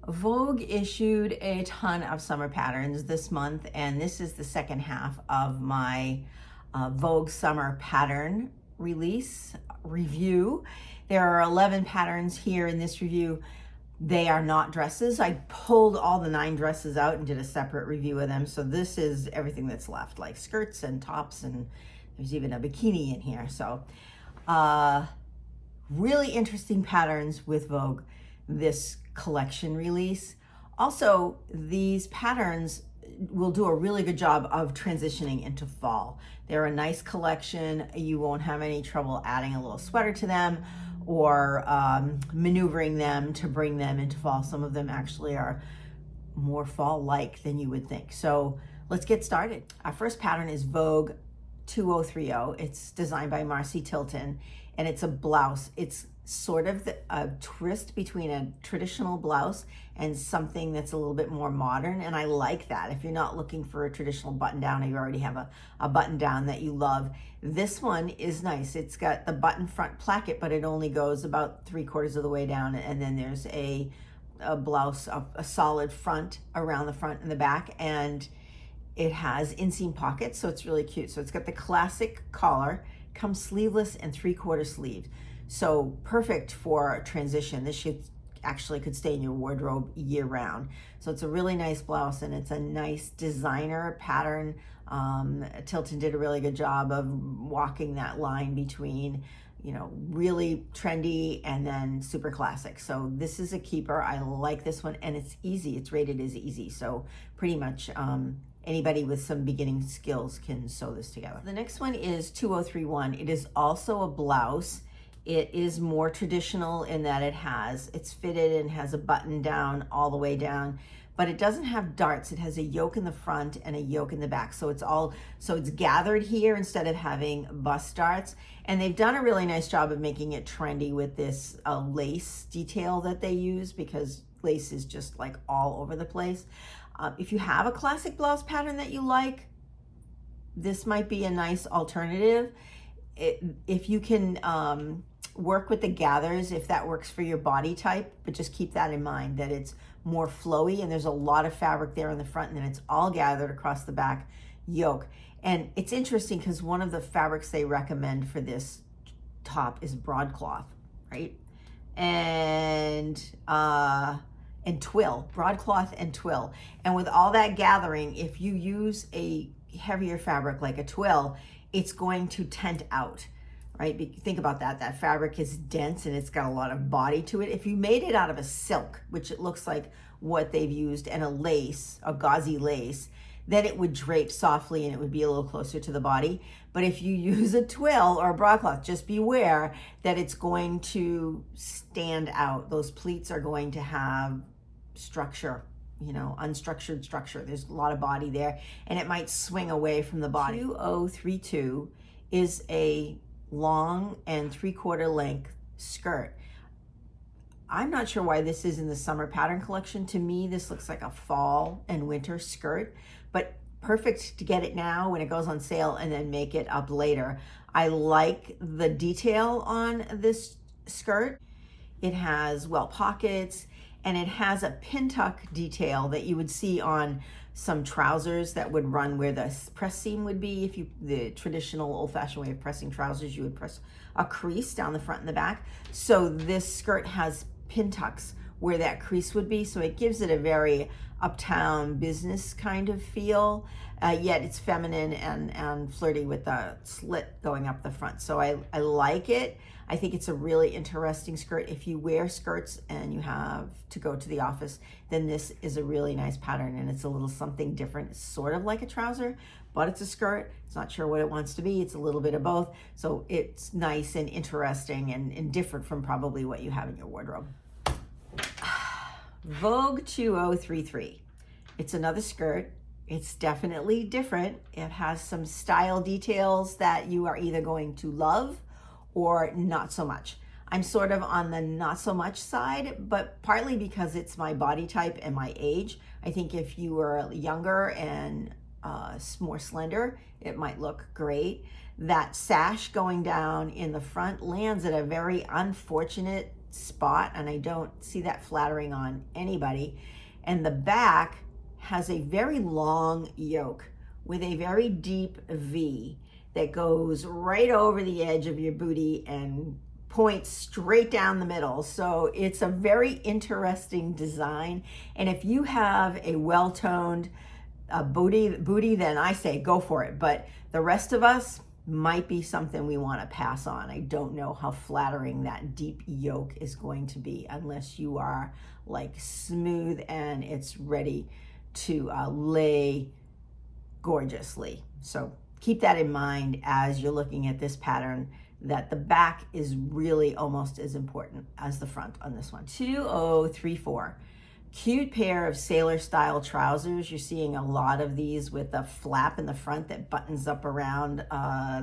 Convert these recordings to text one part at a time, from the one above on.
Vogue issued a ton of summer patterns this month, and this is the second half of my Vogue summer pattern review. There are 11 patterns here in this review. They are not dresses. I pulled all the 9 dresses out and did a separate review of them. So this is everything that's left, like skirts and tops, and there's even a bikini in here. So really interesting patterns with Vogue this collection release. Also, these patterns will do a really good job of transitioning into fall. They're a nice collection. You won't have any trouble adding a little sweater to them or maneuvering them to bring them into fall. Some of them actually are more fall-like than you would think. So let's get started. Our first pattern is Vogue 2030. It's designed by Marcy Tilton, and it's a blouse. It's sort of a twist between a traditional blouse and something that's a little bit more modern, and I like that. If you're not looking for a traditional button down or you already have a button down that you love, this one is nice. It's got the button front placket, but it only goes about 3/4 of the way down, and then there's a blouse, a solid front around the front and the back, and it has inseam pockets, so it's really cute. So it's got the classic collar, comes sleeveless and 3/4 sleeve. So perfect for transition. This could stay in your wardrobe year round. So it's a really nice blouse, and it's a nice designer pattern. Tilton did a really good job of walking that line between, really trendy and then super classic. So this is a keeper. I like this one, and it's easy. It's rated as easy. So pretty much anybody with some beginning skills can sew this together. The next one is 2031. It is also a blouse. It is more traditional in that it's fitted and has a button down all the way down, but it doesn't have darts. It has a yoke in the front and a yoke in the back. So it's gathered here instead of having bust darts. And they've done a really nice job of making it trendy with this lace detail that they use, because lace is just like all over the place. If you have a classic blouse pattern that you like, this might be a nice alternative. If you can work with the gathers, if that works for your body type, but just keep that in mind that it's more flowy and there's a lot of fabric there in the front, and then it's all gathered across the back yoke. And it's interesting because one of the fabrics they recommend for this top is broadcloth, right? And twill, broadcloth and twill. And with all that gathering, if you use a heavier fabric like a twill, it's going to tent out, right? Think about that. That fabric is dense and it's got a lot of body to it. If you made it out of a silk, which it looks like what they've used, and a lace, a gauzy lace, then it would drape softly and it would be a little closer to the body. But if you use a twill or a broadcloth, just beware that it's going to stand out. Those pleats are going to have structure, unstructured structure. There's a lot of body there, and it might swing away from the body. 2032 is a long and 3/4 length skirt. I'm not sure why this is in the summer pattern collection. To me, this looks like a fall and winter skirt, but perfect to get it now when it goes on sale and then make it up later. I like the detail on this skirt. It has pockets, and it has a pin tuck detail that you would see on some trousers that would run where the press seam would be. The traditional old-fashioned way of pressing trousers, you would press a crease down the front and the back. So this skirt has pin tucks where that crease would be, so it gives it a very uptown business kind of feel, yet it's feminine and flirty with the slit going up the front. So I like it. I think it's a really interesting skirt. If you wear skirts and you have to go to the office, then this is a really nice pattern, and it's a little something different. It's sort of like a trouser, but it's a skirt. It's not sure what it wants to be. It's a little bit of both. So it's nice and interesting and different from probably what you have in your wardrobe. Vogue 2033. It's another skirt. It's definitely different. It has some style details that you are either going to love or not so much. I'm sort of on the not so much side, but partly because it's my body type and my age. I think if you were younger and more slender, it might look great. That sash going down in the front lands at a very unfortunate spot, and I don't see that flattering on anybody. And the back has a very long yoke with a very deep V that goes right over the edge of your booty and points straight down the middle. So it's a very interesting design. And if you have a well-toned booty, then I say go for it. But the rest of us might be something we want to pass on. I don't know how flattering that deep yoke is going to be unless you are like smooth and it's ready to lay gorgeously. So keep that in mind as you're looking at this pattern, that the back is really almost as important as the front on this one. 2034. Cute pair of sailor style trousers. You're seeing a lot of these with a flap in the front that buttons up around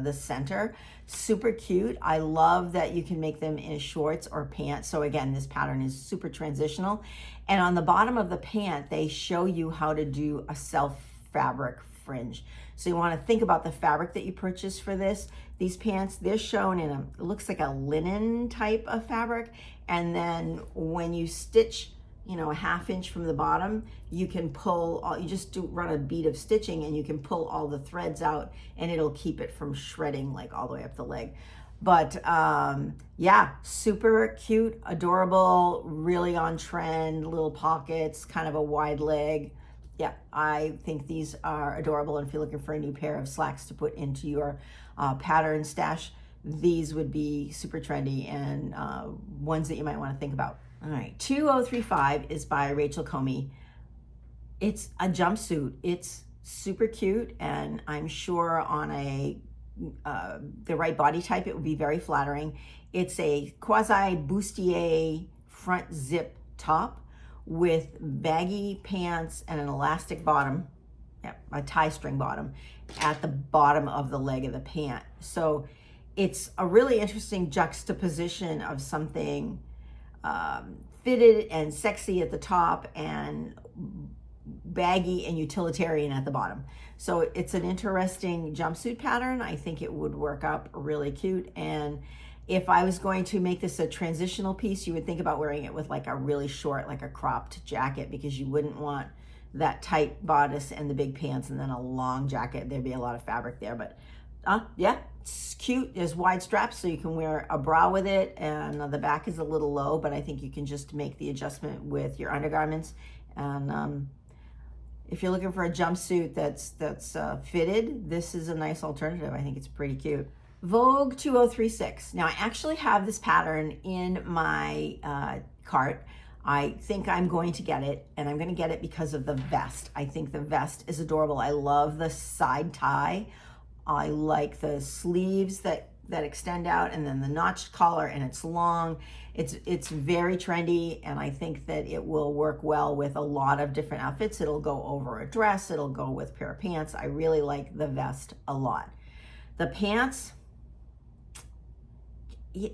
the center. Super cute. I love that you can make them in shorts or pants. So again, this pattern is super transitional. And on the bottom of the pant, they show you how to do a self fabric fringe. So you want to think about the fabric that you purchase for this. These pants, they're shown in it looks like a linen type of fabric. And then when you stitch, you know, a 1/2 inch from the bottom, you can pull all, you just run a bead of stitching and you can pull all the threads out and it'll keep it from shredding like all the way up the leg. But yeah, super cute, adorable, really on trend, little pockets, kind of a wide leg. Yeah, I think these are adorable. And if you're looking for a new pair of slacks to put into your pattern stash, these would be super trendy and ones that you might want to think about. All right, 2035 is by Rachel Comey. It's a jumpsuit. It's super cute, and I'm sure on a the right body type, it would be very flattering. It's a quasi bustier front zip top with baggy pants and an elastic bottom, a tie string bottom at the bottom of the leg of the pant. So it's a really interesting juxtaposition of something fitted and sexy at the top and baggy and utilitarian at the bottom. So it's an interesting jumpsuit pattern. I think it would work up really cute. And if I was going to make this a transitional piece, you would think about wearing it with like a really short, like a cropped jacket, because you wouldn't want that tight bodice and the big pants and then a long jacket. There'd be a lot of fabric there, but yeah, it's cute. There's wide straps so you can wear a bra with it, and the back is a little low, but I think you can just make the adjustment with your undergarments. And if you're looking for a jumpsuit that's fitted, this is a nice alternative. I think it's pretty cute. Vogue 2036. Now I actually have this pattern in my cart. I think I'm going to get it, and I'm going to get it because of the vest. I think the vest is adorable. I love the side tie. I like the sleeves that extend out, and then the notched collar, and it's long. It's very trendy, and I think that it will work well with a lot of different outfits. It'll go over a dress. It'll go with a pair of pants. I really like the vest a lot. The pants,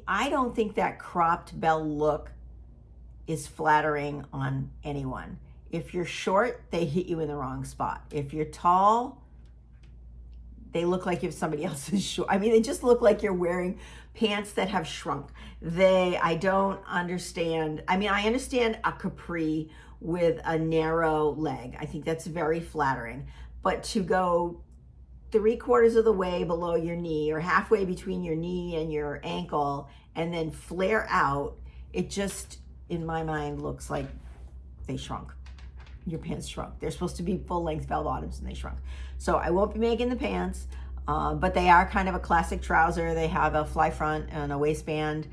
I don't think that cropped bell look is flattering on anyone. If you're short, they hit you in the wrong spot. If you're tall, they look like if somebody else is short. I mean, they just look like you're wearing pants that have shrunk. I don't understand. I mean, I understand a capri with a narrow leg. I think that's very flattering. But to go 3/4 of the way below your knee or halfway between your knee and your ankle and then flare out, it just, in my mind, looks like they shrunk. Your pants shrunk. They're supposed to be full-length bell bottoms and they shrunk. So I won't be making the pants, but they are kind of a classic trouser. They have a fly front and a waistband.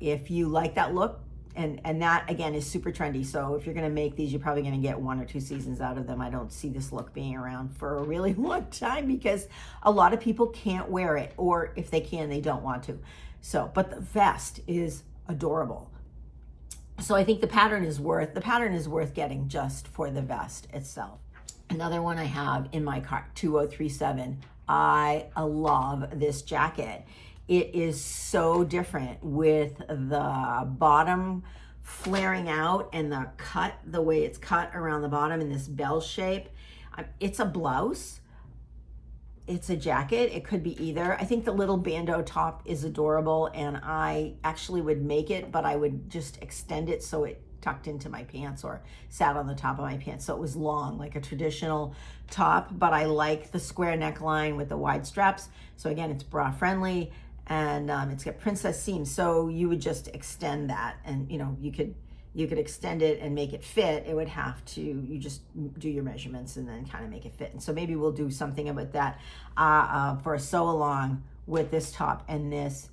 If you like that look, and that again is super trendy. So if you're gonna make these, you're probably gonna get 1 or 2 seasons out of them. I don't see this look being around for a really long time because a lot of people can't wear it, or if they can, they don't want to. So, but the vest is adorable. So I think the pattern is worth getting just for the vest itself. Another one I have in my cart, 2037. I love this jacket. It is so different with the bottom flaring out and the way it's cut around the bottom in this bell shape. It's a blouse. it's a jacket. It could be either. I think the little bandeau top is adorable, and I actually would make it, but I would just extend it so it tucked into my pants or sat on the top of my pants, so it was long, like a traditional top. But I like the square neckline with the wide straps. So again, it's bra friendly, and it's got princess seams, so you would just extend that, and you could extend it and make it fit. It would have to, you just do your measurements and then kind of make it fit. And so maybe we'll do something about that for a sew along with this top and this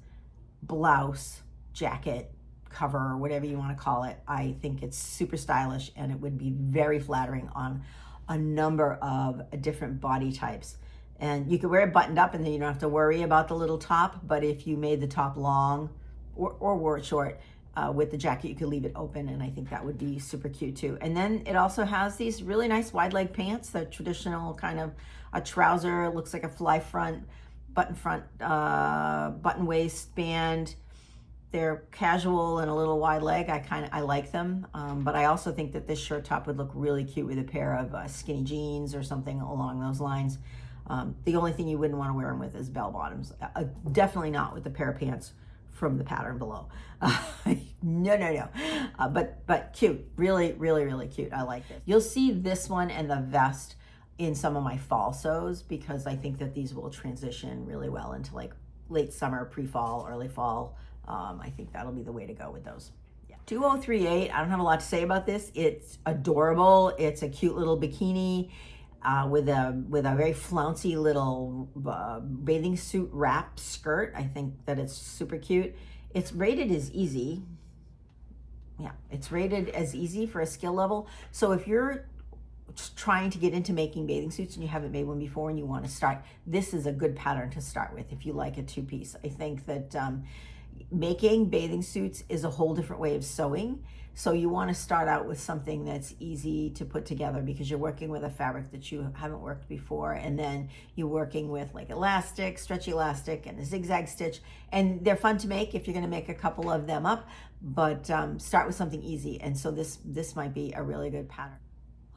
blouse jacket cover, or whatever you want to call it. I think it's super stylish, and it would be very flattering on a number of different body types. And you could wear it buttoned up, and then you don't have to worry about the little top. But if you made the top long or wore it short, with the jacket, you could leave it open, and I think that would be super cute too. And then it also has these really nice wide leg pants, the traditional kind of a trouser, looks like a fly front, button waistband. They're casual and a little wide leg. I like them, but I also think that this shirt top would look really cute with a pair of skinny jeans or something along those lines. The only thing you wouldn't want to wear them with is bell bottoms. Definitely not with a pair of pants from the pattern below. No. But cute, really, really, really cute. I like this. You'll see this one and the vest in some of my fall sews, because I think that these will transition really well into like late summer, pre-fall, early fall. I think that'll be the way to go with those. Yeah. 2038, I don't have a lot to say about this. It's adorable. It's a cute little bikini with a very flouncy little bathing suit wrap skirt. I think that it's super cute. It's rated as easy. Yeah, it's rated as easy for a skill level. So if you're trying to get into making bathing suits and you haven't made one before and you want to start, this is a good pattern to start with if you like a two-piece. I think that making bathing suits is a whole different way of sewing. So you want to start out with something that's easy to put together, because you're working with a fabric that you haven't worked before, and then you're working with like elastic, stretchy elastic, and a zigzag stitch, and they're fun to make if you're going to make a couple of them up, but start with something easy. And so this might be a really good pattern.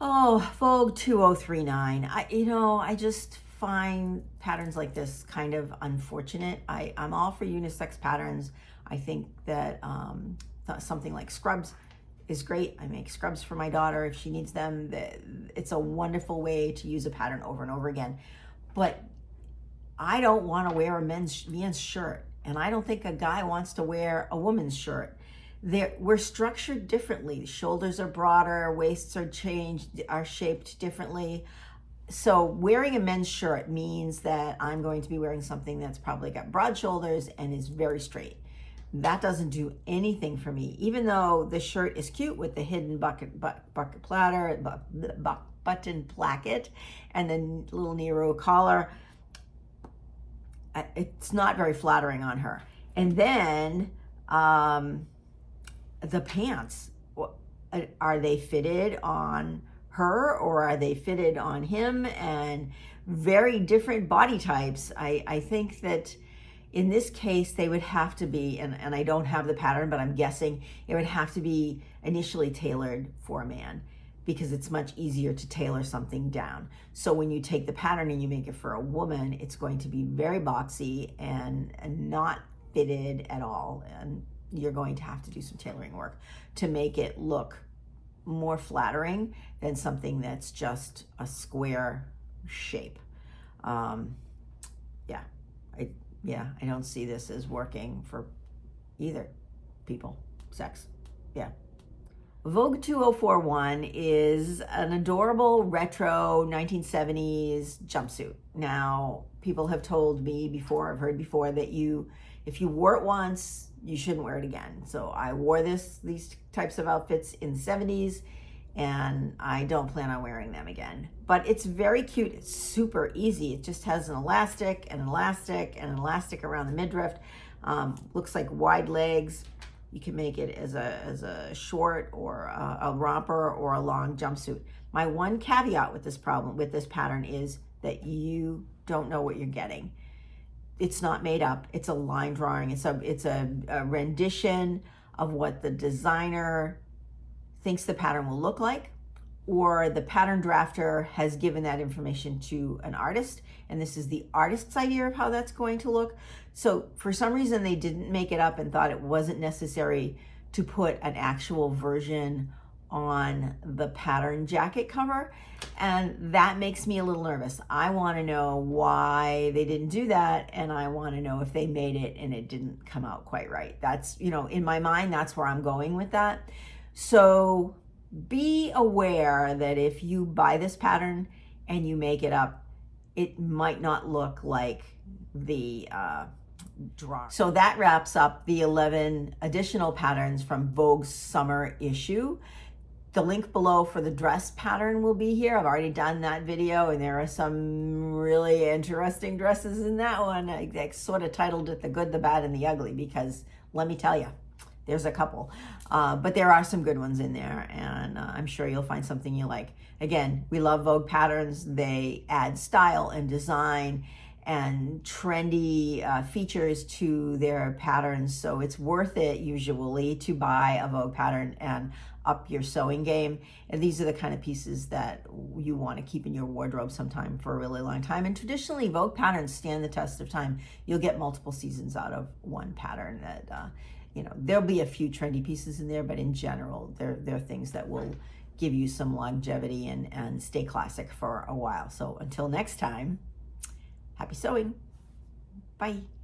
Oh, Vogue 2039. I just find patterns like this kind of unfortunate. I'm all for unisex patterns. I think that something like scrubs is great. I make scrubs for my daughter if she needs them. It's a wonderful way to use a pattern over and over again. But I don't want to wear a man's shirt, and I don't think a guy wants to wear a woman's shirt. We're structured differently. Shoulders are broader, waists are shaped differently. So wearing a men's shirt means that I'm going to be wearing something that's probably got broad shoulders and is very straight. That doesn't do anything for me, even though the shirt is cute with the hidden button placket and the little Nero collar. It's not very flattering on her. And then the pants, are they fitted on her or are they fitted on him? And very different body types. I think that in this case, they would have to be, and I don't have the pattern, but I'm guessing it would have to be initially tailored for a man, because it's much easier to tailor something down. So when you take the pattern and you make it for a woman, it's going to be very boxy and not fitted at all. And you're going to have to do some tailoring work to make it look more flattering than something that's just a square shape. I don't see this as working for either sex. Yeah. Vogue 2041 is an adorable retro 1970s jumpsuit. Now, people have told me before, I've heard before, that if you wore it once, you shouldn't wear it again. So I wore these types of outfits in the 70s, and I don't plan on wearing them again. But it's very cute. It's super easy. It just has an elastic and an elastic and an elastic around the midriff. Looks like wide legs. You can make it as a short or a romper or a long jumpsuit. My one caveat with this pattern is that you don't know what you're getting. It's not made up. It's a line drawing. It's a rendition of what the designer thinks the pattern will look like. or the pattern drafter has given that information to an artist, and this is the artist's idea of how that's going to look. So for some reason they didn't make it up and thought it wasn't necessary to put an actual version on the pattern jacket cover, and that makes me a little nervous. I want to know why they didn't do that, and I want to know if they made it and it didn't come out quite right. That's, you know, in my mind, that's where I'm going with that. So be aware that if you buy this pattern and you make it up, it might not look like the drawing. So that wraps up the 11 additional patterns from Vogue's summer issue. The link below for the dress pattern will be here. I've already done that video, and there are some really interesting dresses in that one. I sort of titled it The Good, the Bad, and the Ugly, because let me tell you, there's a couple. But there are some good ones in there, and I'm sure you'll find something you like. Again, we love Vogue patterns. They add style and design and trendy features to their patterns, so it's worth it usually to buy a Vogue pattern and up your sewing game. And these are the kind of pieces that you want to keep in your wardrobe sometime for a really long time. And traditionally, Vogue patterns stand the test of time. You'll get multiple seasons out of one pattern. That you know, there'll be a few trendy pieces in there, but in general, they're things that will give you some longevity and stay classic for a while. So until next time, happy sewing. Bye.